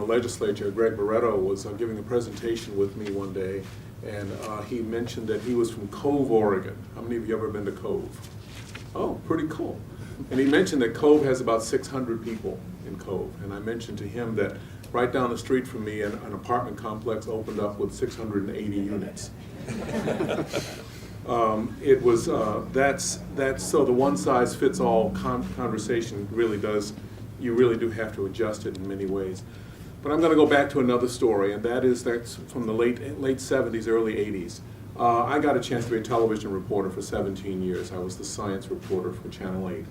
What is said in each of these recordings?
legislature, Greg Barreto, was giving a presentation with me one day, and he mentioned that he was from Cove, Oregon. How many of you ever been to Cove? Oh, pretty cool. And he mentioned that Cove has about 600 people in Cove, and I mentioned to him that right down the street from me, an apartment complex opened up with 680 units. It was that's so the one-size-fits-all conversation really does. You really do have to adjust it in many ways. But I'm going to go back to another story, and that's from the late 70s, early 80s. I got a chance to be a television reporter for 17 years. I was the science reporter for Channel 8.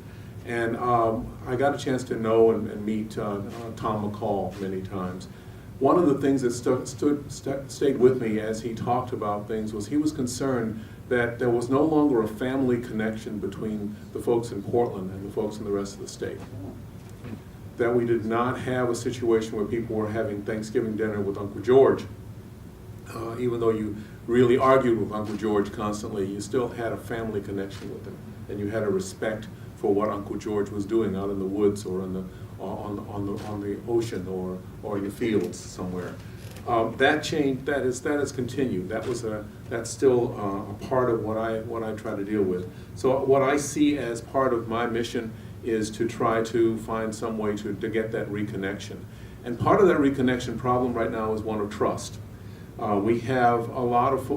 And I got a chance to know and meet Tom McCall many times. One of the things that stayed with me as he talked about things was he was concerned that there was no longer a family connection between the folks in Portland and the folks in the rest of the state. That we did not have a situation where people were having Thanksgiving dinner with Uncle George. Even though you really argued with Uncle George constantly, you still had a family connection with him, and you had a respect for what Uncle George was doing out in the woods or on the ocean or in the fields somewhere. That change that has continued. That's still a part of what I try to deal with. So what I see as part of my mission is to try to find some way to get that reconnection. And part of that reconnection problem right now is one of trust. We have a lot of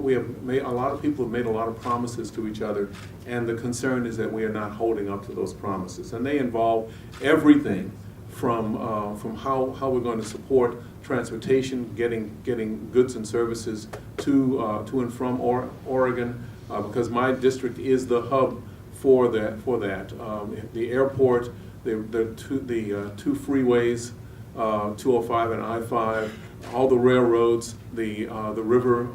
people have made a lot of promises to each other, and the concern is that we are not holding up to those promises. And they involve everything from how we're going to support transportation, getting goods and services to and from Oregon, because my district is the hub for that. The airport, the two freeways, 205 and I-5, all the railroads, the river,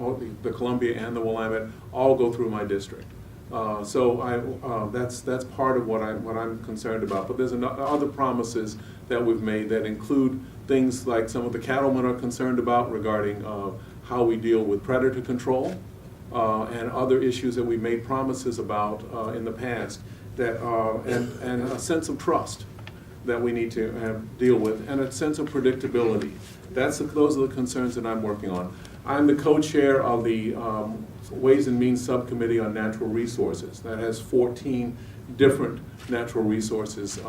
the Columbia and the Willamette, all go through my district. So that's part of what I'm concerned about. But there's other promises that we've made that include things like some of the cattlemen are concerned about regarding how we deal with predator control and other issues that we made promises about in the past that and a sense of trust that we need to deal with, and a sense of predictability. Those are the concerns that I'm working on. I'm the co-chair of the Ways and Means Subcommittee on Natural Resources. That has 14 different natural resources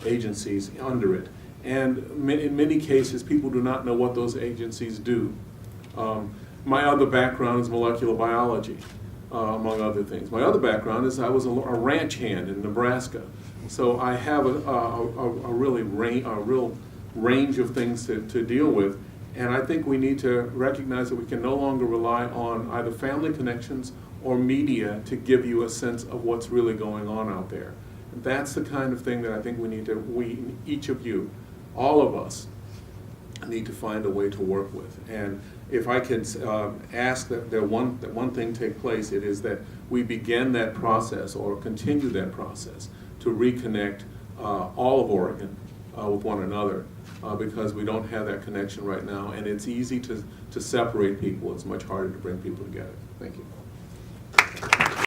agencies under it. And in many cases, people do not know what those agencies do. My other background is molecular biology, among other things. My other background is I was a ranch hand in Nebraska. So I have a real range of things to deal with, and I think we need to recognize that we can no longer rely on either family connections or media to give you a sense of what's really going on out there. And that's the kind of thing that I think each of you, all of us, need to find a way to work with. And if I could ask that one thing take place, it is that we begin that process or continue that process to reconnect all of Oregon with one another, because we don't have that connection right now, and it's easy to separate people. It's much harder to bring people together. Thank you.